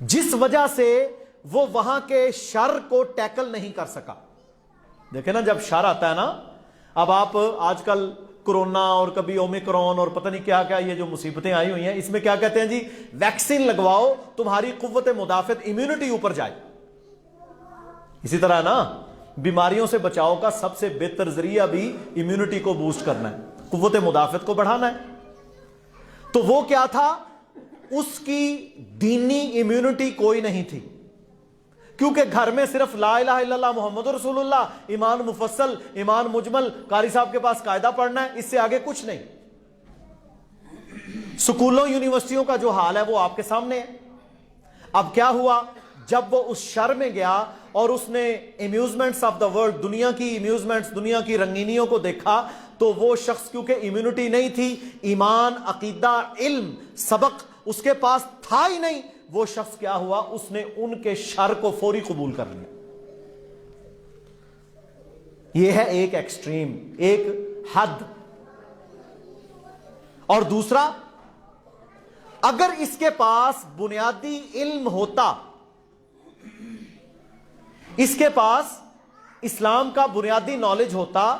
جس وجہ سے وہ وہاں کے شر کو ٹیکل نہیں کر سکا. دیکھیں نا جب شر آتا ہے نا, اب آپ آج کل کرونا اور کبھی اومیکرون اور پتہ نہیں کیا کیا یہ جو مصیبتیں آئی ہوئی ہیں, اس میں کیا کہتے ہیں جی ویکسین لگواؤ تمہاری قوت مدافعت امیونٹی اوپر جائے. اسی طرح نا بیماریوں سے بچاؤ کا سب سے بہتر ذریعہ بھی امیونٹی کو بوسٹ کرنا ہے, قوت مدافعت کو بڑھانا ہے. تو وہ کیا تھا, اس کی دینی امیونٹی کوئی نہیں تھی, کیونکہ گھر میں صرف لا الہ الا اللہ محمد رسول اللہ, ایمان مفصل, ایمان مجمل, قاری صاحب کے پاس قاعدہ پڑھنا ہے, اس سے آگے کچھ نہیں. سکولوں یونیورسٹیوں کا جو حال ہے وہ آپ کے سامنے ہے. اب کیا ہوا, جب وہ اس شر میں گیا اور اس نے امیوزمنٹس آف دا ورلڈ, دنیا کی امیوزمنٹس, دنیا کی رنگینیوں کو دیکھا, تو وہ شخص کیونکہ امیونٹی نہیں تھی, ایمان, عقیدہ, علم, سبق اس کے پاس تھا ہی نہیں, وہ شخص کیا ہوا, اس نے ان کے شر کو فوری قبول کر لیا. یہ ہے ایک ایکسٹریم, ایک حد. اور دوسرا, اگر اس کے پاس بنیادی علم ہوتا, اس کے پاس اسلام کا بنیادی نالج ہوتا,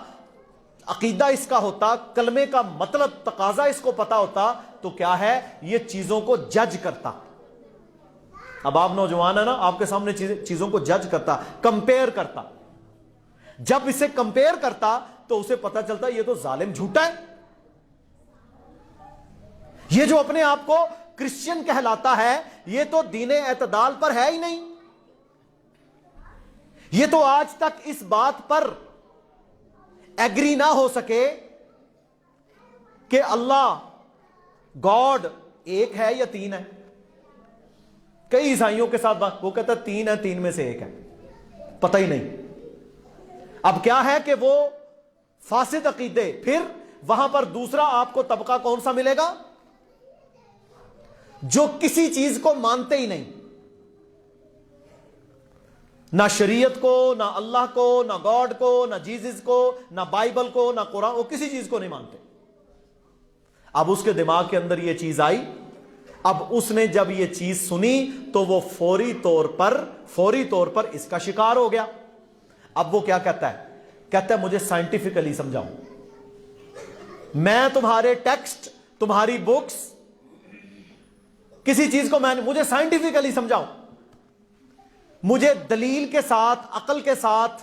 عقیدہ اس کا ہوتا, کلمے کا مطلب تقاضا اس کو پتا ہوتا, تو کیا ہے, یہ چیزوں کو جج کرتا. اب آپ نوجوان ہیں نا, آپ کے سامنے چیزوں کو جج کرتا, کمپیئر کرتا. جب اسے کمپیئر کرتا تو اسے پتا چلتا یہ تو ظالم جھوٹا ہے, یہ جو اپنے آپ کو کرسچین کہلاتا ہے یہ تو دین اعتدال پر ہے ہی نہیں, یہ تو آج تک اس بات پر ایگری نہ ہو سکے کہ اللہ گاڈ ایک ہے یا تین ہے. کئی عیسائیوں کے ساتھ بات, وہ کہتا ہے تین ہے, تین میں سے ایک ہے, پتہ ہی نہیں. اب کیا ہے کہ وہ فاسد عقیدے. پھر وہاں پر دوسرا آپ کو طبقہ کون سا ملے گا, جو کسی چیز کو مانتے ہی نہیں, نہ شریعت کو, نہ اللہ کو, نہ گاڈ کو, نہ جیزس کو, نہ بائبل کو, نہ قرآن, وہ کسی چیز کو نہیں مانتے. اب اس کے دماغ کے اندر یہ چیز آئی, اب اس نے جب یہ چیز سنی تو وہ فوری طور پر اس کا شکار ہو گیا. اب وہ کیا کہتا ہے مجھے سائنٹیفکلی سمجھاؤ, میں تمہارے ٹیکسٹ, تمہاری بکس, کسی چیز کو مجھے سائنٹیفکلی سمجھاؤ, مجھے دلیل کے ساتھ, عقل کے ساتھ,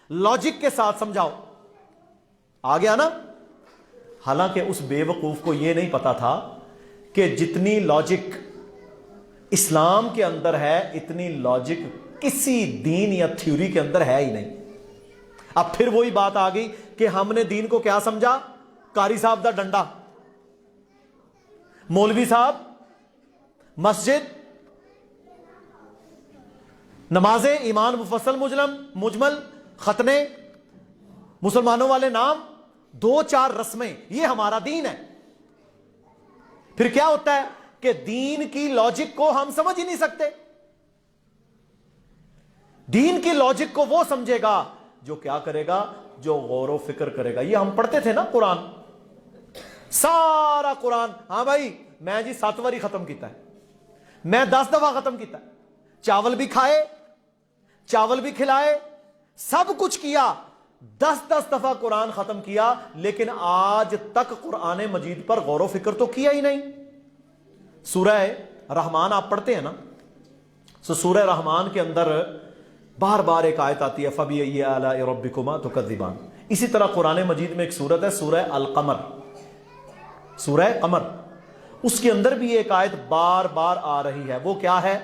لاجک کے ساتھ سمجھاؤ. آ گیا نا. حالانکہ اس بے وقوف کو یہ نہیں پتا تھا کہ جتنی لاجک اسلام کے اندر ہے اتنی لاجک کسی دین یا تھیوری کے اندر ہے ہی نہیں. اب پھر وہی بات آ گئی کہ ہم نے دین کو کیا سمجھا, قاری صاحب دا ڈنڈا, مولوی صاحب, مسجد, نمازیں, ایمان مفصل مجمل, ختنے, مسلمانوں والے نام, 2-4 رسمیں, یہ ہمارا دین ہے. پھر کیا ہوتا ہے کہ دین کی لاجک کو ہم سمجھ ہی نہیں سکتے. دین کی لاجک کو وہ سمجھے گا جو کیا کرے گا, جو غور و فکر کرے گا. یہ ہم پڑھتے تھے نا قرآن, سارا قرآن, ہاں بھائی میں جی 7 واری ختم کیتا ہے, میں 10 دفعہ ختم کیتا ہے, چاول بھی کھائے, چاول بھی کھلائے, سب کچھ کیا, 10 دفعہ قرآن ختم کیا, لیکن آج تک قرآن مجید پر غور و فکر تو کیا ہی نہیں. سورہ رحمان آپ پڑھتے ہیں نا, سورہ رحمان کے اندر بار بار ایک آیت آتی ہے, فَبِأَيِّ آلَاءِ رَبِّكُمَا تُكَذِّبَانِ. اسی طرح قرآن مجید میں ایک سورت ہے سورہ القمر, سورہ قمر, اس کے اندر بھی ایک آیت بار بار آ رہی ہے. وہ کیا ہے,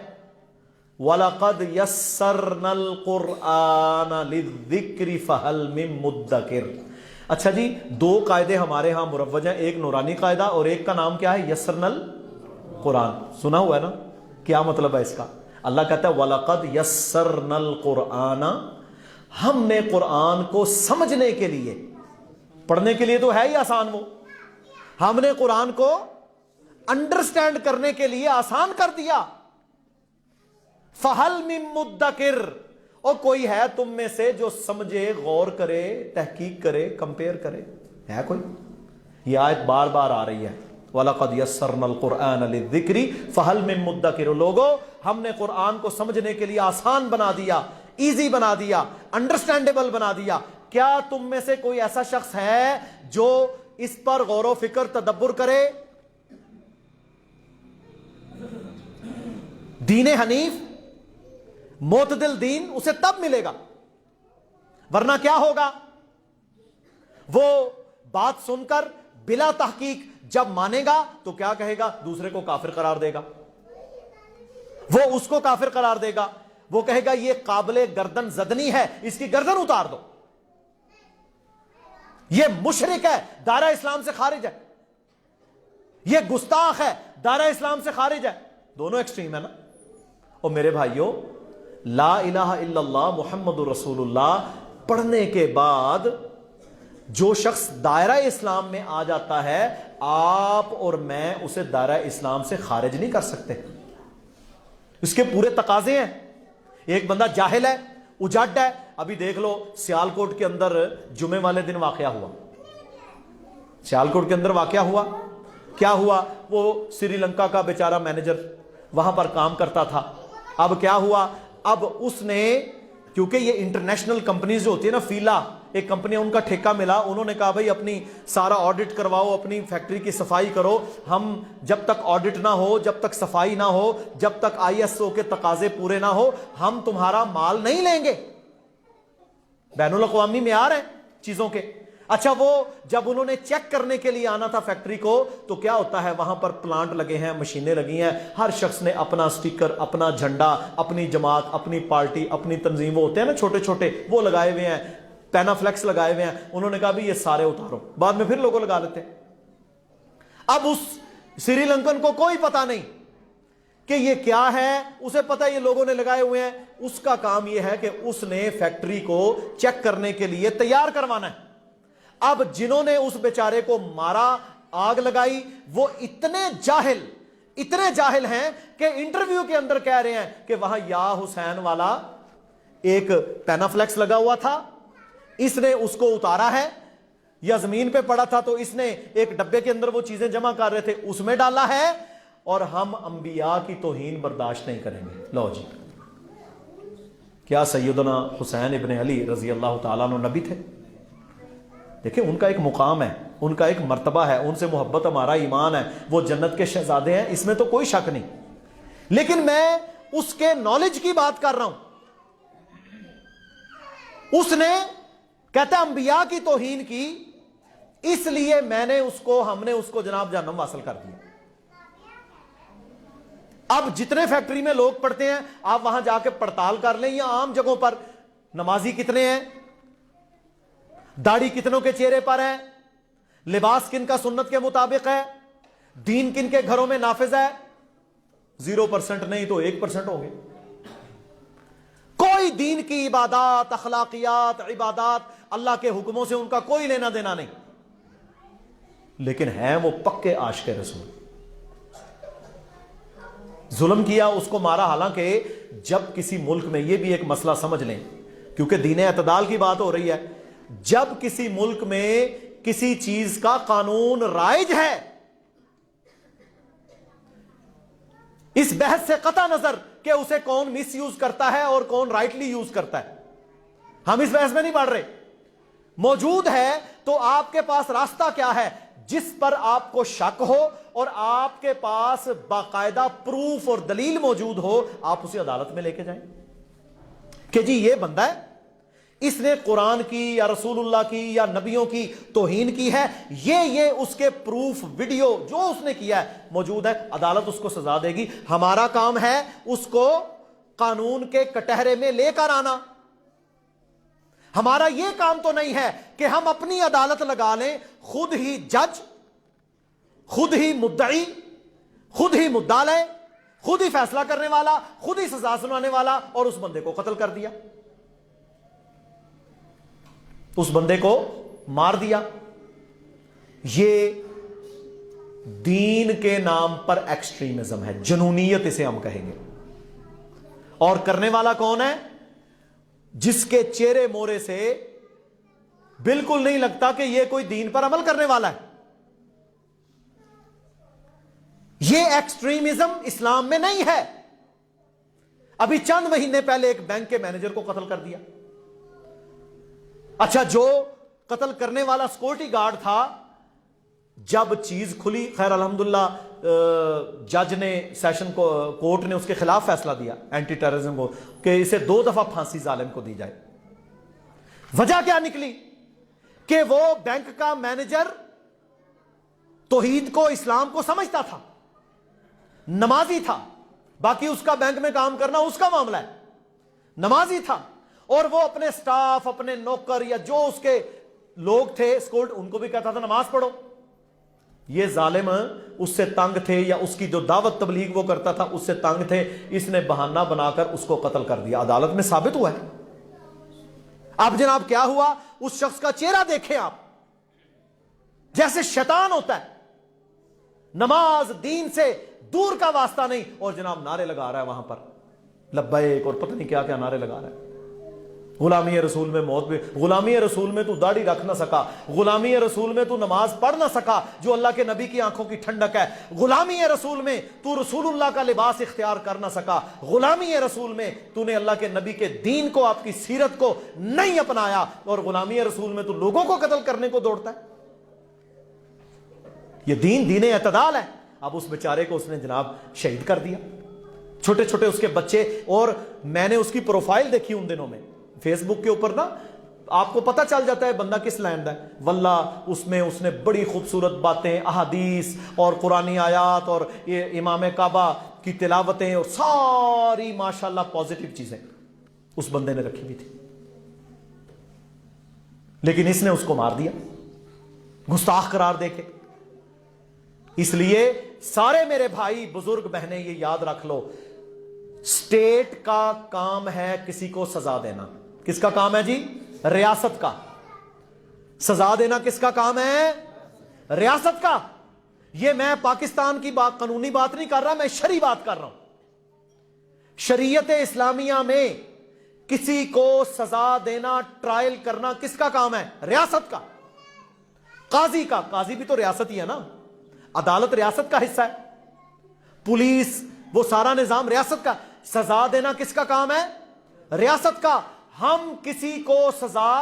وَلَقَدْ يَسَّرْنَا الْقُرْآنَ لِلذِّكْرِ فَهَلْ مِن مُدَّكِرٍ. اچھا جی, 2 قاعدے ہمارے ہاں مروج ہیں, ایک نورانی قاعدہ اور ایک کا نام کیا ہے, یسرنا القرآن. سنا ہوا ہے نا, کیا مطلب ہے اس کا؟ اللہ کہتا ہے وَلَقَدْ يَسَّرْنَا الْقُرْآنَ, ہم نے قرآن کو سمجھنے کے لیے, پڑھنے کے لیے تو ہے ہی آسان, وہ ہم نے قرآن کو انڈرسٹینڈ کرنے کے لیے آسان کر دیا. فَهَلْ مِن مُدَّكِرٍ, اور کوئی ہے تم میں سے جو سمجھے, غور کرے, تحقیق کرے, کمپیئر کرے, ہے کوئی؟ یہ آیت بار بار آ رہی ہے. وَلَقَدْ يَسَّرْنَا الْقُرْآنَ لِلذِّكْرِ فَهَلْ مِن مُدَّكِرٍ، لوگو ہم نے قرآن کو سمجھنے کے لیے آسان بنا دیا، ایزی بنا دیا، انڈرسٹینڈیبل بنا دیا، کیا تم میں سے کوئی ایسا شخص ہے جو اس پر غور و فکر تدبر کرے؟ دین حنیف معتدل دین اسے تب ملے گا، ورنہ کیا ہوگا؟ وہ بات سن کر بلا تحقیق جب مانے گا تو کیا کہے گا؟ دوسرے کو کافر قرار دے گا، وہ اس کو کافر قرار دے گا، وہ کہے گا یہ قابل گردن زدنی ہے، اس کی گردن اتار دو، یہ مشرک ہے، دائرہ اسلام سے خارج ہے، یہ گستاخ ہے، دائرہ اسلام سے خارج ہے۔ دونوں ایکسٹریم ہے نا۔ اور میرے بھائیوں، لا الہ الا اللہ محمد رسول اللہ پڑھنے کے بعد جو شخص دائرہ اسلام میں آ جاتا ہے، آپ اور میں اسے دائرہ اسلام سے خارج نہیں کر سکتے، اس کے پورے تقاضے ہیں۔ ایک بندہ جاہل ہے، اجاڈ ہے، ابھی دیکھ لو سیالکوٹ کے اندر جمعے والے دن واقعہ ہوا، سیالکوٹ کے اندر واقعہ ہوا، کیا ہوا؟ وہ سری لنکا کا بیچارہ مینیجر وہاں پر کام کرتا تھا، اب کیا ہوا؟ اب اس نے، کیونکہ یہ انٹرنیشنل کمپنیز جو ہوتی ہے نا، فیلا ایک کمپنی، ان کا ٹھیکہ ملا، انہوں نے کہا بھائی اپنی سارا آڈٹ کرواؤ، اپنی فیکٹری کی صفائی کرو، ہم جب تک آڈٹ نہ ہو، جب تک صفائی نہ ہو، جب تک ISO کے تقاضے پورے نہ ہو، ہم تمہارا مال نہیں لیں گے۔ بین الاقوامی معیار ہیں چیزوں کے۔ اچھا، وہ جب انہوں نے چیک کرنے کے لیے آنا تھا فیکٹری کو، تو کیا ہوتا ہے؟ وہاں پر پلانٹ لگے ہیں، مشینیں لگی ہیں، ہر شخص نے اپنا سٹیکر، اپنا جھنڈا، اپنی جماعت، اپنی پارٹی، اپنی تنظیم، وہ ہوتے ہیں نا چھوٹے چھوٹے، وہ لگائے ہوئے ہیں، پینا فلیکس لگائے ہوئے ہیں۔ انہوں نے کہا بھی یہ سارے اتارو، بعد میں پھر لوگوں لگا لیتے۔ اب اس سری لنکن کو کوئی پتا نہیں کہ یہ کیا ہے، اسے پتا یہ لوگوں نے لگائے ہوئے ہیں، اس کا کام یہ ہے کہ اس نے فیکٹری کو چیک کرنے کے لیے تیار کروانا ہے۔ اب جنہوں نے اس بیچارے کو مارا، آگ لگائی، وہ اتنے جاہل ہیں کہ انٹرویو کے اندر کہہ رہے ہیں کہ وہاں یا حسین والا ایک پینافلیکس لگا ہوا تھا، اس نے اس کو اتارا ہے، یا زمین پہ پڑا تھا تو اس نے ایک ڈبے کے اندر وہ چیزیں جمع کر رہے تھے اس میں ڈالا ہے، اور ہم انبیاء کی توہین برداشت نہیں کریں گے۔ لو جی، کیا سیدنا حسین ابن علی رضی اللہ تعالیٰ عنہ نبی تھے؟ دیکھیں، ان کا ایک مقام ہے، ان کا ایک مرتبہ ہے، ان سے محبت ہمارا ایمان ہے، وہ جنت کے شہزادے ہیں، اس میں تو کوئی شک نہیں، لیکن میں اس کے نالج کی بات کر رہا ہوں۔ اس نے کہتا ہے انبیاء کی توہین کی، اس لیے ہم نے اس کو جناب جہنم واصل کر دیا۔ اب جتنے فیکٹری میں لوگ پڑھتے ہیں، آپ وہاں جا کے پڑتال کر لیں، یا عام جگہوں پر نمازی کتنے ہیں، داڑھی کتنوں کے چہرے پر ہے، لباس کن کا سنت کے مطابق ہے، دین کن کے گھروں میں نافذ ہے؟ 0% نہیں تو 1% ہوں گے۔ کوئی دین کی عبادات، اخلاقیات، عبادات، اللہ کے حکموں سے ان کا کوئی لینا دینا نہیں، لیکن ہیں وہ پکے عاشق رسول۔ ظلم کیا، اس کو مارا۔ حالانکہ جب کسی ملک میں، یہ بھی ایک مسئلہ سمجھ لیں کیونکہ دین اعتدال کی بات ہو رہی ہے، جب کسی ملک میں کسی چیز کا قانون رائج ہے، اس بحث سے قطع نظر کہ اسے کون مس یوز کرتا ہے اور کون رائٹلی یوز کرتا ہے، ہم اس بحث میں نہیں پڑھ رہے، موجود ہے تو آپ کے پاس راستہ کیا ہے؟ جس پر آپ کو شک ہو اور آپ کے پاس باقاعدہ پروف اور دلیل موجود ہو، آپ اسے عدالت میں لے کے جائیں کہ جی یہ بندہ ہے، اس نے قرآن کی یا رسول اللہ کی یا نبیوں کی توہین کی ہے، یہ اس کے پروف ویڈیو جو اس نے کیا ہے موجود ہے، عدالت اس کو سزا دے گی۔ ہمارا کام ہے اس کو قانون کے کٹہرے میں لے کر آنا۔ ہمارا یہ کام تو نہیں ہے کہ ہم اپنی عدالت لگا لیں، خود ہی جج، خود ہی مدعی، خود ہی مدعا لے، خود ہی فیصلہ کرنے والا، خود ہی سزا سنانے والا، اور اس بندے کو قتل کر دیا، اس بندے کو مار دیا۔ یہ دین کے نام پر ایکسٹریمزم ہے، جنونیت اسے ہم کہیں گے۔ اور کرنے والا کون ہے؟ جس کے چہرے مورے سے بالکل نہیں لگتا کہ یہ کوئی دین پر عمل کرنے والا ہے۔ یہ ایکسٹریمزم اسلام میں نہیں ہے. ابھی چند مہینے پہلے ایک بینک کے مینیجر کو قتل کر دیا. اچھا, جو قتل کرنے والا سیکورٹی گارڈ تھا, جب چیز کھلی, خیر الحمدللہ جج نے, سیشن کورٹ نے اس کے خلاف فیصلہ دیا, اینٹی ٹیررزم کو, کہ اسے 2 دفعہ پھانسی ظالم کو دی جائے. وجہ کیا نکلی کہ وہ بینک کا مینیجر توحید کو, اسلام کو سمجھتا تھا, نمازی تھا. باقی اس کا بینک میں کام کرنا اس کا معاملہ ہے, نمازی تھا. اور وہ اپنے سٹاف, اپنے نوکر یا جو اس کے لوگ تھے سکولڈ, ان کو بھی کہتا تھا نماز پڑھو. یہ ظالم اس سے تنگ تھے, یا اس کی جو دعوت تبلیغ وہ کرتا تھا اس سے تنگ تھے, اس نے بہانہ بنا کر اس کو قتل کر دیا. عدالت میں ثابت ہوا ہے. اب جناب کیا ہوا, اس شخص کا چہرہ دیکھیں آپ, جیسے شیطان ہوتا ہے, نماز دین سے دور کا واسطہ نہیں, اور جناب نعرے لگا رہا ہے وہاں پر, لبیک اور پتہ نہیں کیا کیا نعرے لگا رہا ہے. غلامی رسول میں موت بھی, غلامی رسول میں تو داڑھی رکھ نہ سکا, غلامی رسول میں تو نماز پڑھ نہ سکا جو اللہ کے نبی کی آنکھوں کی ٹھنڈک ہے, غلامی رسول میں تو رسول اللہ کا لباس اختیار کر نہ سکا, غلامی رسول میں تو نے اللہ کے نبی کے دین کو, آپ کی سیرت کو نہیں اپنایا, اور غلامی رسول میں تو لوگوں کو قتل کرنے کو دوڑتا ہے. یہ دین اعتدال ہے. اب اس بیچارے کو اس نے جناب شہید کر دیا, چھوٹے چھوٹے اس کے بچے. اور میں نے اس کی پروفائل دیکھی ان دنوں میں فیس بک کے اوپر نا, آپ کو پتہ چل جاتا ہے بندہ کس لائن کا ہے. واللہ اس میں اس نے بڑی خوبصورت باتیں, احادیث اور قرآنی آیات اور یہ امام کعبہ کی تلاوتیں اور ساری ماشاءاللہ پازیٹیو چیزیں اس بندے نے رکھی ہوئی تھی. لیکن اس نے اس کو مار دیا, گستاخ قرار دے کے. اس لیے سارے میرے بھائی بزرگ بہنیں یہ یاد رکھ لو, اسٹیٹ کا کام ہے کسی کو سزا دینا. کس کا کام ہے جی؟ ریاست کا. سزا دینا کس کا کام ہے؟ ریاست کا. یہ میں پاکستان کی بات, قانونی بات نہیں کر رہا, میں شرعی بات کر رہا ہوں. شریعت اسلامیہ میں کسی کو سزا دینا, ٹرائل کرنا کس کا کام ہے؟ ریاست کا. قاضی کا. قاضی بھی تو ریاست ہی ہے نا, عدالت ریاست کا حصہ ہے, پولیس وہ سارا نظام ریاست کا. سزا دینا کس کا کام ہے؟ ریاست کا. ہم کسی کو سزا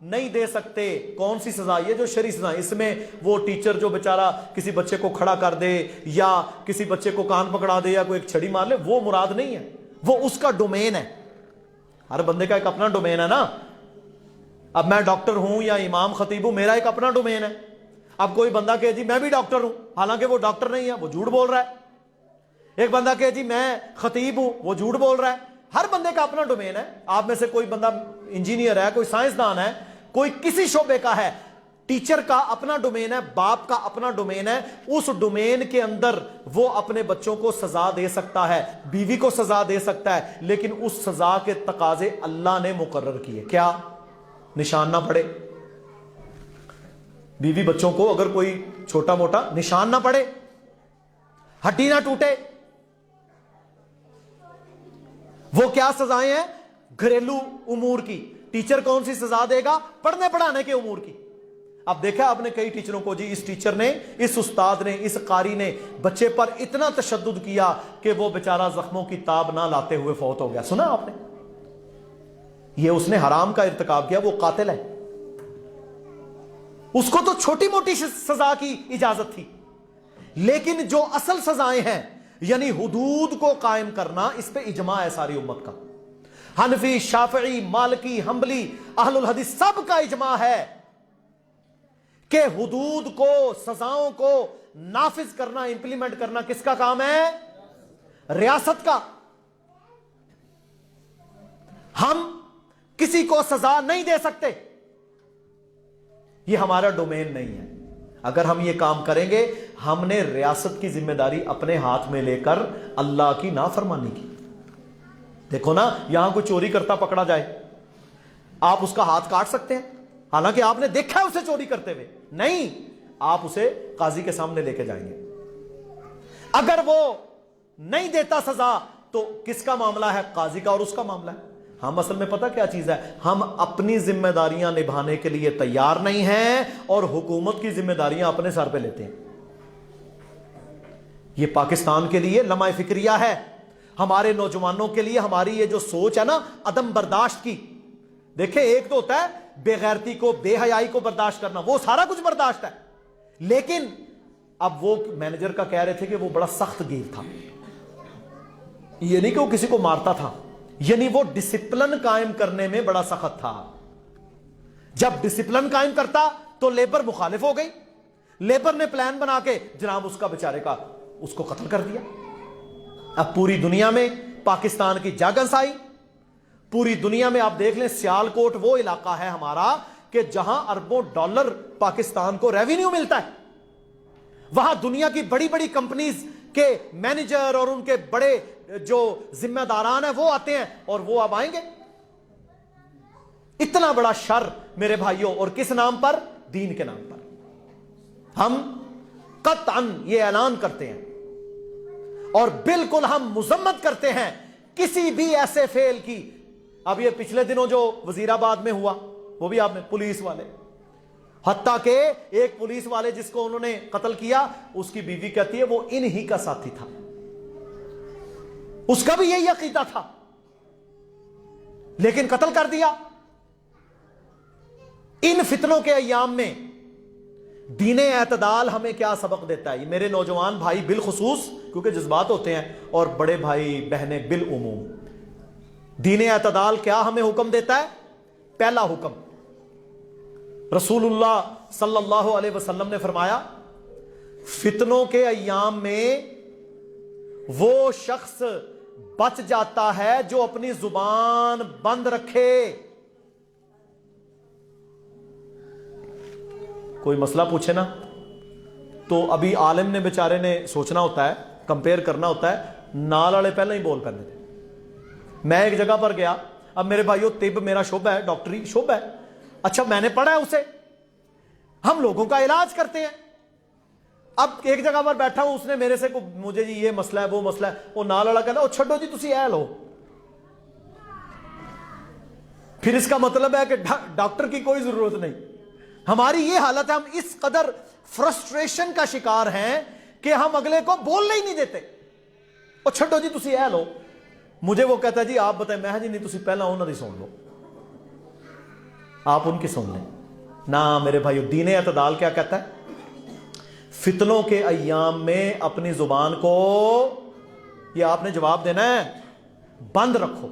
نہیں دے سکتے. کون سی سزا؟ یہ جو شرعی سزا. اس میں وہ ٹیچر جو بیچارہ کسی بچے کو کھڑا کر دے یا کسی بچے کو کان پکڑا دے یا کوئی ایک چھڑی مار لے, وہ مراد نہیں ہے. وہ اس کا ڈومین ہے. ہر بندے کا ایک اپنا ڈومین ہے نا. اب میں ڈاکٹر ہوں یا امام خطیب ہوں, میرا ایک اپنا ڈومین ہے. اب کوئی بندہ کہے جی میں بھی ڈاکٹر ہوں, حالانکہ وہ ڈاکٹر نہیں ہے, وہ جھوٹ بول رہا ہے. ایک بندہ کہے جی میں خطیب ہوں, وہ جھوٹ بول رہا ہے. ہر بندے کا اپنا ڈومین ہے. آپ میں سے کوئی بندہ انجینئر ہے, کوئی سائنسدان ہے, کوئی کسی شعبے کا ہے. ٹیچر کا اپنا ڈومین ہے, باپ کا اپنا ڈومین ہے. اس ڈومین کے اندر وہ اپنے بچوں کو سزا دے سکتا ہے, بیوی کو سزا دے سکتا ہے, لیکن اس سزا کے تقاضے اللہ نے مقرر کیے. کیا؟ نشان نہ پڑے. بیوی بچوں کو اگر کوئی چھوٹا موٹا نشان نہ پڑے, ہڈی نہ ٹوٹے, وہ کیا سزائیں ہیں؟ گھریلو امور کی. ٹیچر کون سی سزا دے گا؟ پڑھنے پڑھانے کے امور کی. اب دیکھا آپ نے کئی ٹیچروں کو, جی اس ٹیچر نے, اس استاد نے, اس قاری نے بچے پر اتنا تشدد کیا کہ وہ بیچارہ زخموں کی تاب نہ لاتے ہوئے فوت ہو گیا. سنا آپ نے؟ یہ اس نے حرام کا ارتکاب کیا, وہ قاتل ہے. اس کو تو چھوٹی موٹی سزا کی اجازت تھی, لیکن جو اصل سزائیں ہیں یعنی حدود کو قائم کرنا, اس پہ اجماع ہے ساری امت کا. حنفی, شافعی, مالکی, حنبلی, اہل الحدیث سب کا اجماع ہے کہ حدود کو, سزاؤں کو نافذ کرنا, امپلیمنٹ کرنا کس کا کام ہے؟ ریاست کا. ہم کسی کو سزا نہیں دے سکتے, یہ ہمارا ڈومین نہیں ہے. اگر ہم یہ کام کریں گے, ہم نے ریاست کی ذمہ داری اپنے ہاتھ میں لے کر اللہ کی نافرمانی کی. دیکھو نا, یہاں کوئی چوری کرتا پکڑا جائے, آپ اس کا ہاتھ کاٹ سکتے ہیں, حالانکہ آپ نے دیکھا ہے اسے چوری کرتے ہوئے. نہیں, آپ اسے قاضی کے سامنے لے کے جائیں گے. اگر وہ نہیں دیتا سزا تو کس کا معاملہ ہے؟ قاضی کا, اور اس کا معاملہ ہے. ہم اصل میں پتہ کیا چیز ہے, ہم اپنی ذمہ داریاں نبھانے کے لیے تیار نہیں ہیں اور حکومت کی ذمہ داریاں اپنے سر پہ لیتے ہیں. یہ پاکستان کے لیے لمحہ فکریہ ہے، ہمارے نوجوانوں کے لیے ہماری یہ جو سوچ ہے نا عدم برداشت کی. دیکھیں ایک تو ہوتا ہے بے غیرتی کو، بے حیائی کو برداشت کرنا، وہ سارا کچھ برداشت ہے، لیکن اب وہ مینیجر کا کہہ رہے تھے کہ وہ بڑا سخت گیر تھا. یہ نہیں کہ وہ کسی کو مارتا تھا، یعنی وہ ڈسپلن قائم کرنے میں بڑا سخت تھا. جب ڈسپلن قائم کرتا تو لیبر مخالف ہو گئی، لیبر نے پلان بنا کے جناب اس کا بیچارے کا اس کو قتل کر دیا. اب پوری دنیا میں پاکستان کی جاگنس آئی، پوری دنیا میں آپ دیکھ لیں سیال کوٹ وہ علاقہ ہے ہمارا کہ جہاں اربوں ڈالر پاکستان کو ریونیو ملتا ہے. وہاں دنیا کی بڑی بڑی کمپنیز کے مینیجر اور ان کے بڑے جو ذمہ داران ہیں وہ آتے ہیں، اور وہ اب آئیں گے. اتنا بڑا شر میرے بھائیوں، اور کس نام پر؟ دین کے نام پر. ہم قطعاً یہ اعلان کرتے ہیں اور بالکل ہم مذمت کرتے ہیں کسی بھی ایسے فعل کی. اب یہ پچھلے دنوں جو وزیر آباد میں ہوا وہ بھی آپ نے پولیس والے، حتیٰ کہ ایک پولیس والے جس کو انہوں نے قتل کیا اس کی بیوی کہتی ہے وہ انہی کا ساتھی تھا، اس کا بھی یہی عقیدہ تھا لیکن قتل کر دیا. ان فتنوں کے ایام میں دین اعتدال ہمیں کیا سبق دیتا ہے؟ میرے نوجوان بھائی بالخصوص، کیونکہ جذبات ہوتے ہیں، اور بڑے بھائی بہنیں بالعموم، دین اعتدال کیا ہمیں حکم دیتا ہے؟ پہلا حکم رسول اللہ صلی اللہ علیہ وسلم نے فرمایا فتنوں کے ایام میں وہ شخص بچ جاتا ہے جو اپنی زبان بند رکھے. کوئی مسئلہ پوچھے نا تو ابھی عالم نے بیچارے نے سوچنا ہوتا ہے، کمپیئر کرنا ہوتا ہے، نال والے پہلے ہی بول پہنے تھے. میں ایک جگہ پر گیا، اب میرے بھائیوں طب میرا شعبہ ہے، ڈاکٹری شعبہ ہے، اچھا میں نے پڑھا ہے اسے، ہم لوگوں کا علاج کرتے ہیں. اب ایک جگہ پر بیٹھا ہوں، اس نے میرے سے مجھے جی یہ مسئلہ ہے وہ مسئلہ ہے، وہ نال والا کہتا ہے او چھڈو جی تسی اے لو. پھر اس کا مطلب ہے کہ ڈاکٹر کی کوئی ضرورت نہیں. ہماری یہ حالت ہے، ہم اس قدر فرسٹریشن کا شکار ہیں کہ ہم اگلے کو بولنے ہی نہیں دیتے. او چھڈو جی تسی اے لو. مجھے وہ کہتا ہے جی آپ بتائیں، میں جی نہیں تسی پہلا انہاں دی سن لو، آپ ان کی سن لیں. نہ میرے بھائیو، دین اعتدال کیا کہتا ہے؟ فتنوں کے ایام میں اپنی زبان کو، یہ آپ نے جواب دینا ہے، بند رکھو.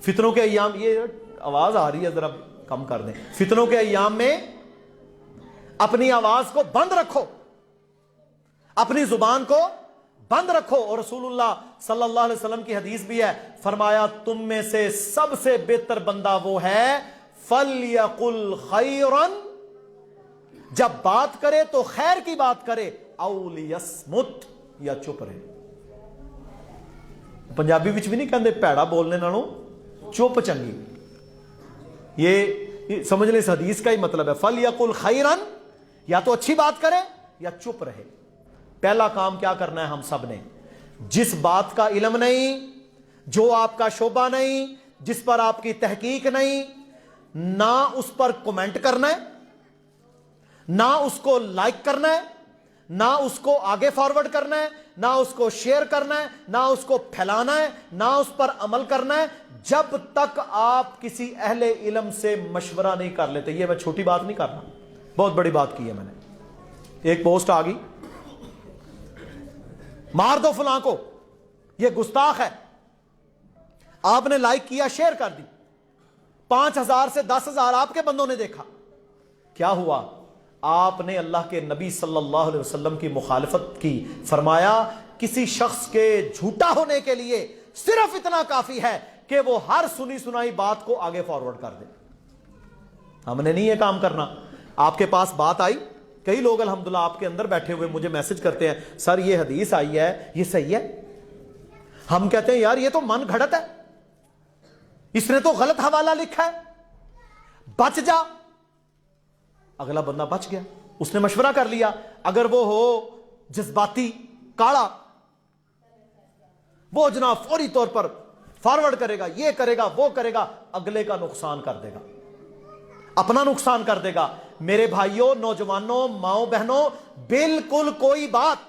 فتنوں کے ایام، یہ آواز آ رہی ہے ذرا کم کر دیں. فتنوں کے ایام میں اپنی آواز کو بند رکھو، اپنی زبان کو بند رکھو. اور رسول اللہ صلی اللہ علیہ وسلم کی حدیث بھی ہے، فرمایا تم میں سے سب سے بہتر بندہ وہ ہے فَلْيَقُلْ خَيْرًا، جب بات کرے تو خیر کی بات کرے، اَوْ لِيَصْمُتْ، یا چپ رہے. پنجابی وچ بھی نہیں کہندے پیڑا بولنے نالوں چپ چنگی. یہ سمجھ لیں اس حدیث کا ہی مطلب ہے فَلْيَقُلْ خَيْرًا، یا تو اچھی بات کرے یا چپ رہے. پہلا کام کیا کرنا ہے ہم سب نے؟ جس بات کا علم نہیں، جو آپ کا شعبہ نہیں، جس پر آپ کی تحقیق نہیں، نہ اس پر کومنٹ کرنا ہے، نہ اس کو لائک کرنا ہے، نہ اس کو آگے فارورڈ کرنا ہے، نہ اس کو شیئر کرنا ہے، نہ اس کو پھیلانا ہے، نہ اس پر عمل کرنا ہے، جب تک آپ کسی اہل علم سے مشورہ نہیں کر لیتے. یہ میں چھوٹی بات نہیں کر رہا، بہت بڑی بات کی ہے میں نے. ایک پوسٹ آ گئی، مار دو فلاں کو، یہ گستاخ ہے، آپ نے لائک کیا، شیئر کر دی، 5,000 سے 10,000 آپ کے بندوں نے دیکھا. کیا ہوا؟ آپ نے اللہ کے نبی صلی اللہ علیہ وسلم کی مخالفت کی. فرمایا کسی شخص کے جھوٹا ہونے کے لیے صرف اتنا کافی ہے کہ وہ ہر سنی سنائی بات کو آگے فارورڈ کر دے. ہم نے نہیں یہ کام کرنا. آپ کے پاس بات آئی، کئی لوگ الحمدللہ آپ کے اندر بیٹھے ہوئے مجھے میسج کرتے ہیں، سر یہ حدیث آئی ہے، یہ صحیح ہے. ہم کہتے ہیں یار یہ تو من گھڑت ہے، اس نے تو غلط حوالہ لکھا ہے، بچ جا. اگلا بندہ بچ گیا، اس نے مشورہ کر لیا. اگر وہ ہو جذباتی کاڑا، وہ جناب فوری طور پر فارورڈ کرے گا، یہ کرے گا، وہ کرے گا، اگلے کا نقصان کر دے گا، اپنا نقصان کر دے گا. میرے بھائیوں، نوجوانوں، ماؤں بہنوں، بالکل کوئی بات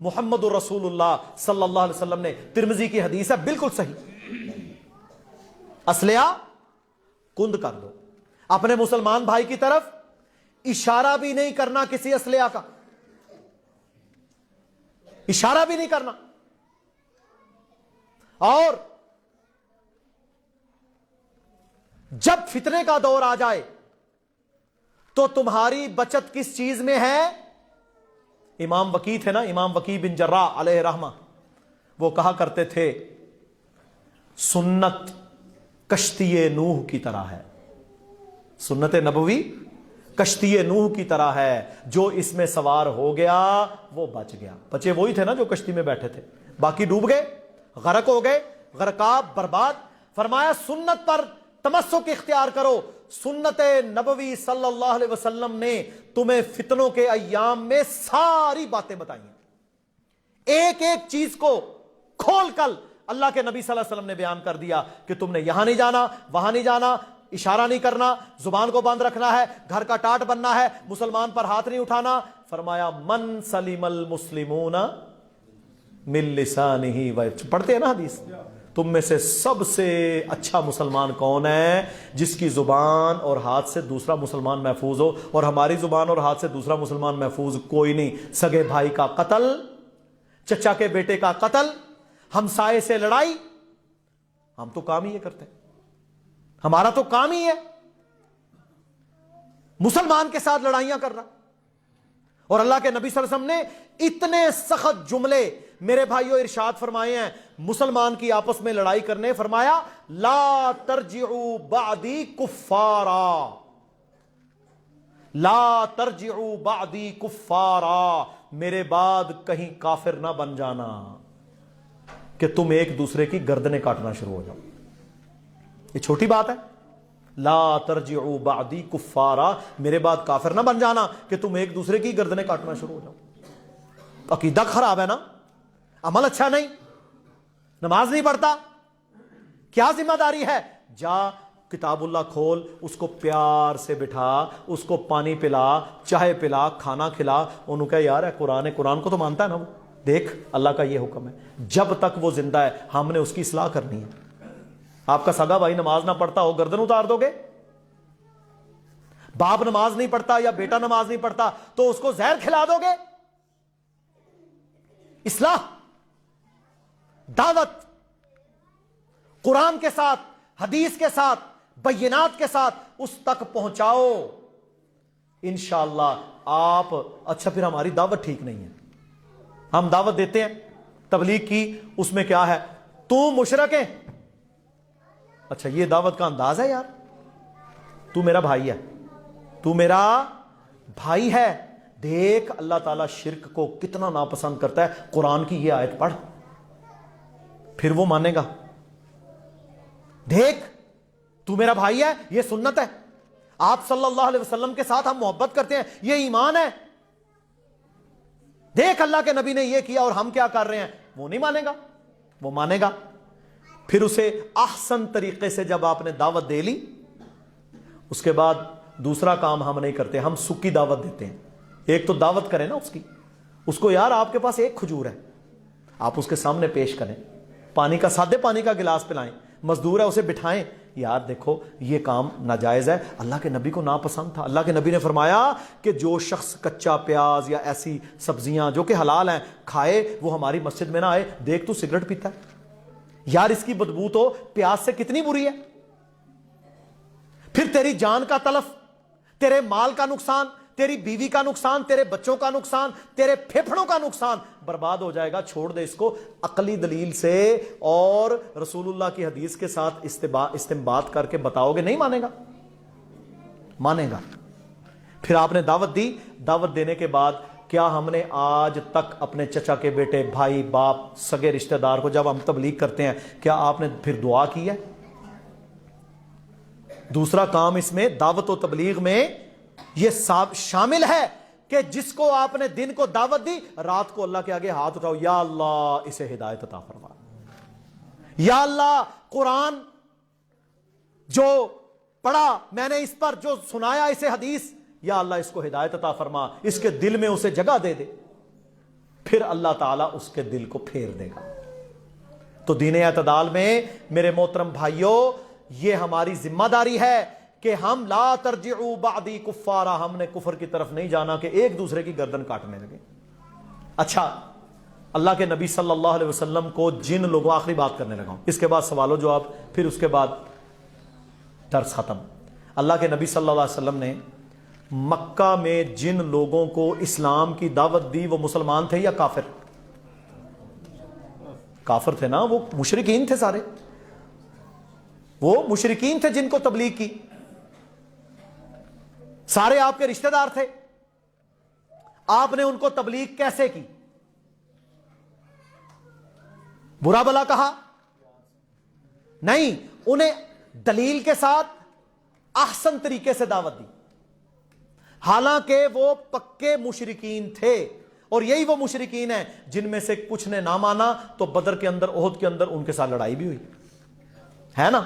محمد الرسول اللہ صلی اللہ علیہ وسلم نے، ترمذی کی حدیث ہے، بالکل صحیح، اسلحہ کند کر دو، اپنے مسلمان بھائی کی طرف اشارہ بھی نہیں کرنا، کسی اسلحہ کا اشارہ بھی نہیں کرنا، اور جب فتنے کا دور آ جائے تو تمہاری بچت کس چیز میں ہے؟ امام وکی تھے نا، امام وکی بن جراح علیہ رحمہ، وہ کہا کرتے تھے سنت کشتی نوح کی طرح ہے، سنت نبوی کشتی نوح کی طرح ہے، جو اس میں سوار ہو گیا وہ بچ گیا۔ بچے وہی تھے نا جو کشتی میں بیٹھے تھے، باقی ڈوب گئے، غرق ہو گئے، غرقاب، برباد۔ فرمایا سنت پر تمسک اختیار کرو، سنت نبوی صلی اللہ علیہ وسلم نے تمہیں فتنوں کے ایام میں ساری باتیں بتائی ہیں، ایک ایک چیز کو کھول کر اللہ کے نبی صلی اللہ علیہ وسلم نے بیان کر دیا کہ تم نے یہاں نہیں جانا، وہاں نہیں جانا، اشارہ نہیں کرنا، زبان کو بند رکھنا ہے، گھر کا ٹاٹ بننا ہے، مسلمان پر ہاتھ نہیں اٹھانا۔ فرمایا من سلم المسلمون من لسانہ و، پڑھتے ہیں نا حدیث، تم میں سے سب سے اچھا مسلمان کون ہے؟ جس کی زبان اور ہاتھ سے دوسرا مسلمان محفوظ ہو، اور ہماری زبان اور ہاتھ سے دوسرا مسلمان محفوظ کوئی نہیں۔ سگے بھائی کا قتل، چچا کے بیٹے کا قتل، ہمسائے سے لڑائی، ہم تو کام ہی یہ کرتے ہیں، ہمارا تو کام ہی ہے مسلمان کے ساتھ لڑائیاں کرنا۔ اور اللہ کے نبی صلی اللہ علیہ وسلم نے اتنے سخت جملے میرے بھائیوں ارشاد فرمائے ہیں مسلمان کی آپس میں لڑائی کرنے، فرمایا لا ترجعوا بعدی کفارا، لا ترجعوا بعدی کفارا، میرے بعد کہیں کافر نہ بن جانا کہ تم ایک دوسرے کی گردنیں کاٹنا شروع ہو جاؤ۔ یہ چھوٹی بات ہے، لا ترجعوا بعدی کفارا، میرے بعد کافر نہ بن جانا کہ تم ایک دوسرے کی گردنیں کاٹنا شروع ہو جاؤ۔ عقیدہ خراب ہے نا، عمل اچھا نہیں، نماز نہیں پڑھتا، کیا ذمہ داری ہے؟ جا کتاب اللہ کھول، اس کو پیار سے بٹھا، اس کو پانی پلا، چائے پلا، کھانا کھلا، انہوں کہا یار قرآن ہے، قرآن کو تو مانتا ہے نا وہ، دیکھ اللہ کا یہ حکم ہے، جب تک وہ زندہ ہے ہم نے اس کی اصلاح کرنی ہے۔ آپ کا سگا بھائی نماز نہ پڑھتا ہو، گردن اتار دو گے؟ باپ نماز نہیں پڑھتا یا بیٹا نماز نہیں پڑھتا تو اس کو زہر کھلا دو گے؟ اصلاح، دعوت، قرآن کے ساتھ، حدیث کے ساتھ، بینات کے ساتھ اس تک پہنچاؤ، انشاءاللہ آپ۔ اچھا پھر ہماری دعوت ٹھیک نہیں ہے، ہم دعوت دیتے ہیں تبلیغ کی، اس میں کیا ہے؟ تو مشرک ہے، اچھا یہ دعوت کا انداز ہے یار؟ تو میرا بھائی ہے، تو میرا بھائی ہے، دیکھ اللہ تعالیٰ شرک کو کتنا ناپسند کرتا ہے، قرآن کی یہ آیت پڑھ، پھر وہ مانے گا۔ دیکھ تو میرا بھائی ہے، یہ سنت ہے، آپ صلی اللہ علیہ وسلم کے ساتھ ہم محبت کرتے ہیں، یہ ایمان ہے، دیکھ اللہ کے نبی نے یہ کیا اور ہم کیا کر رہے ہیں، وہ نہیں مانے گا، وہ مانے گا۔ پھر اسے احسن طریقے سے جب آپ نے دعوت دے لی، اس کے بعد دوسرا کام ہم نہیں کرتے، ہم سکی دعوت دیتے ہیں۔ ایک تو دعوت کریں نا اس کی، اس کو یار آپ کے پاس ایک کھجور ہے، آپ اس کے سامنے پیش کریں، پانی کا، سادے پانی کا گلاس پلائیں، مزدور ہے اسے بٹھائیں، یار دیکھو یہ کام ناجائز ہے، اللہ کے نبی کو ناپسند تھا۔ اللہ کے نبی نے فرمایا کہ جو شخص کچا پیاز یا ایسی سبزیاں جو کہ حلال ہیں کھائے وہ ہماری مسجد میں نہ آئے۔ دیکھ تو سگریٹ پیتا ہے یار، اس کی بدبو تو پیاز سے کتنی بری ہے۔ پھر تیری جان کا تلف، تیرے مال کا نقصان، تیری بیوی کا نقصان، تیرے بچوں کا نقصان، تیرے پھیپھڑوں کا نقصان، برباد ہو جائے گا۔ چھوڑ دے اس کو، عقلی دلیل سے اور رسول اللہ کی حدیث کے ساتھ استنباط کر کے بتاؤ گے، نہیں مانے گا؟ مانے گا۔ پھر آپ نے دعوت دی، دعوت دینے کے بعد کیا ہم نے آج تک اپنے چچا کے بیٹے، بھائی، باپ، سگے رشتہ دار کو جب ہم تبلیغ کرتے ہیں کیا آپ نے پھر دعا کی ہے؟ دوسرا کام اس میں دعوت و تبلیغ میں یہ شامل ہے کہ جس کو آپ نے دن کو دعوت دی، رات کو اللہ کے آگے ہاتھ اٹھاؤ، یا اللہ اسے ہدایت عطا فرما، یا اللہ قرآن جو پڑھا میں نے، اس پر جو سنایا اسے حدیث، یا اللہ اس کو ہدایت عطا فرما، اس کے دل میں اسے جگہ دے دے۔ پھر اللہ تعالیٰ اس کے دل کو پھیر دے گا۔ تو دین اعتدال میں میرے محترم بھائیوں یہ ہماری ذمہ داری ہے کہ ہم لا ترجعوا بعدی کفارا، ہم نے کفر کی طرف نہیں جانا کہ ایک دوسرے کی گردن کاٹنے لگے۔ اچھا، اللہ کے نبی صلی اللہ علیہ وسلم کو جن لوگوں، آخری بات کرنے لگا ہوں، اس کے بعد سوال و جواب، پھر اس کے بعد درس ختم۔ اللہ کے نبی صلی اللہ علیہ وسلم نے مکہ میں جن لوگوں کو اسلام کی دعوت دی وہ مسلمان تھے یا کافر؟ کافر تھے نا، وہ مشرکین تھے، سارے وہ مشرکین تھے جن کو تبلیغ کی، سارے آپ کے رشتہ دار تھے۔ آپ نے ان کو تبلیغ کیسے کی؟ برا بلا کہا؟ نہیں، انہیں دلیل کے ساتھ احسن طریقے سے دعوت دی، حالانکہ وہ پکے مشرکین تھے، اور یہی وہ مشرکین ہیں جن میں سے کچھ نے نہ مانا تو بدر کے اندر، احد کے اندر ان کے ساتھ لڑائی بھی ہوئی ہے نا،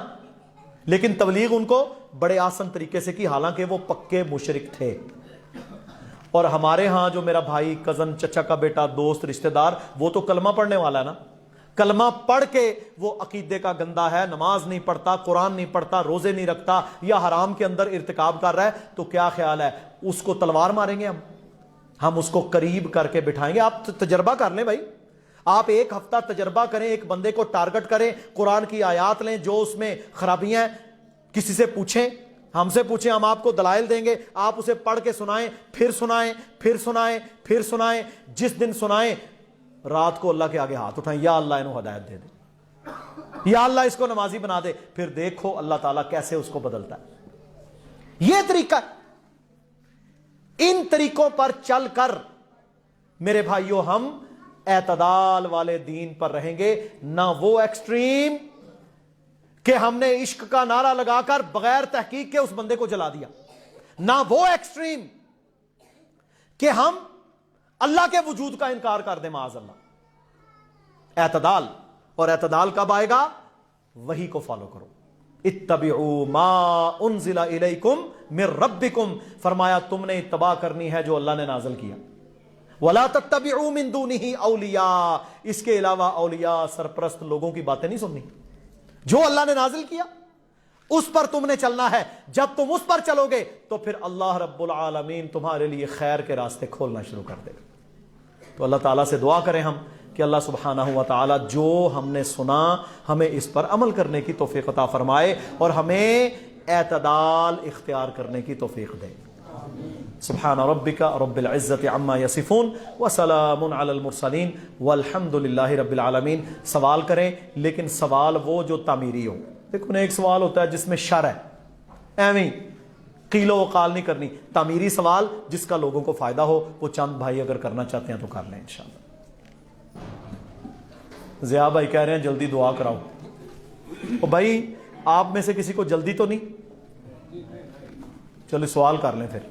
لیکن تبلیغ ان کو بڑے آسان طریقے سے کی، حالانکہ وہ پکے مشرک تھے۔ اور ہمارے ہاں جو میرا بھائی، کزن، چچا کا بیٹا، دوست، رشتہ دار، وہ تو کلمہ پڑھنے والا ہے نا، کلمہ پڑھ کے وہ عقیدے کا گندا ہے، نماز نہیں پڑھتا، قرآن نہیں پڑھتا، روزے نہیں رکھتا، یا حرام کے اندر ارتکاب کر رہا ہے، تو کیا خیال ہے اس کو تلوار ماریں گے ہم اس کو قریب کر کے بٹھائیں گے؟ آپ تجربہ کر لیں بھائی، آپ ایک ہفتہ تجربہ کریں، ایک بندے کو ٹارگٹ کریں، قرآن کی آیات لیں جو اس میں خرابیاں ہیں، کسی سے پوچھیں، ہم سے پوچھیں، ہم آپ کو دلائل دیں گے، آپ اسے پڑھ کے سنائیں، پھر سنائیں، پھر سنائیں، پھر سنائیں، جس دن سنائیں رات کو اللہ کے آگے ہاتھ اٹھائیں، یا اللہ انہوں ہدایت دے دے، یا اللہ اس کو نمازی بنا دے، پھر دیکھو اللہ تعالیٰ کیسے اس کو بدلتا ہے۔ یہ طریقہ، ان طریقوں پر چل کر میرے بھائیوں ہم اعتدال والے دین پر رہیں گے، نہ وہ ایکسٹریم کہ ہم نے عشق کا نعرہ لگا کر بغیر تحقیق کے اس بندے کو جلا دیا، نہ وہ ایکسٹریم کہ ہم اللہ کے وجود کا انکار کر دیں، معاذ اللہ۔ اعتدال، اور اعتدال کب آئے گا؟ وحی کو فالو کرو، اتبعوا ما انزل الیکم من ربکم، فرمایا تم نے اتباع کرنی ہے جو اللہ نے نازل کیا، ولا تتبعوا من دونہ اولیاء، اس کے علاوہ اولیاء، سرپرست لوگوں کی باتیں نہیں سننی، جو اللہ نے نازل کیا اس پر تم نے چلنا ہے۔ جب تم اس پر چلو گے تو پھر اللہ رب العالمین تمہارے لیے خیر کے راستے کھولنا شروع کر دے گا۔ تو اللہ تعالیٰ سے دعا کریں ہم کہ اللہ سبحانہ و تعالیٰ جو ہم نے سنا ہمیں اس پر عمل کرنے کی توفیق عطا فرمائے، اور ہمیں اعتدال اختیار کرنے کی توفیق دے۔ سبحان ربک رب العزت عما یصفون وسلام علی المرسلین والحمد للہ رب العالمین۔ سوال کریں، لیکن سوال وہ جو تعمیری ہو۔ دیکھو ایک سوال ہوتا ہے جس میں شر ہے، ایویں قیل و قال نہیں کرنی، تعمیری سوال جس کا لوگوں کو فائدہ ہو، وہ چند بھائی اگر کرنا چاہتے ہیں تو کر لیں انشاءاللہ۔ ضیاء بھائی کہہ رہے ہیں جلدی دعا کراؤ، اور بھائی آپ میں سے کسی کو جلدی تو نہیں؟ چلو سوال کر لیں پھر۔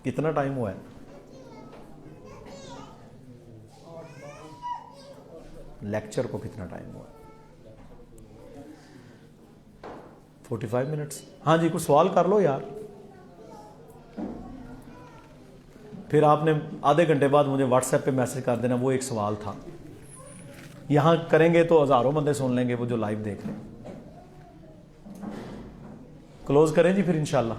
کتنا ٹائم ہوا ہے؟ لیکچر کو کتنا ٹائم ہوا ہے؟ 45 منٹس۔ ہاں جی، کچھ سوال کر لو یار، پھر آپ نے آدھے گھنٹے بعد مجھے واٹس ایپ پہ میسج کر دینا وہ ایک سوال تھا۔ یہاں کریں گے تو ہزاروں بندے سن لیں گے وہ جو لائیو دیکھ رہے ہیں۔ کلوز کریں جی پھر انشاءاللہ۔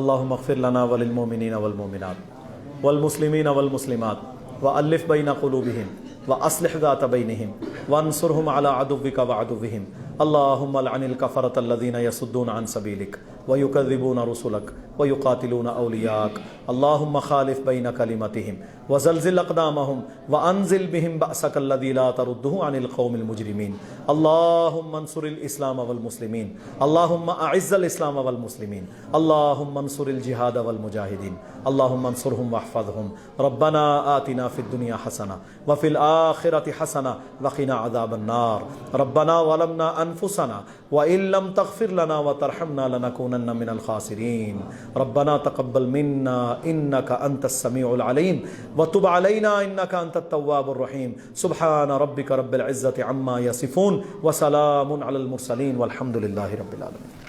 اللہم اغفر لنا وللمؤمنین والمؤمنات والمسلمین والمسلمات وألف بین قلوبہم وأصلح ذات بینہم وانصرہم علی عدوک وعدوہم اللہم لعن الکفرۃ الذین یصدون عن سبیلک ویکذبون رسلک ویقاتلون اولیاءک اللہم خالف بین کلمتہم وزلزل اقدامہم وانزل بہم بأسک الذی لا تردہ عن القوم المجرمین اللہم انصر الاسلام والمسلمین اللہم اعز الاسلام والمسلمین اللہم انصر الجہاد والمجاہدین اللہم انصرہم واحفظہم ربنا آتنا فی الدنیا حسنہ وفی الآخرۃ حسنہ وقنا عذاب النار ربنا ظلمنا انفسنا وإن لم تغفر لنا وترحمنا لنكونن من الخاسرین ربنا تقبل منا انك انت السمیع العلیم وتب علينا انك انت التواب الرحیم سبحان ربك رب العزة عما يصفون وسلام على المرسلین والحمد للہ رب العالمین۔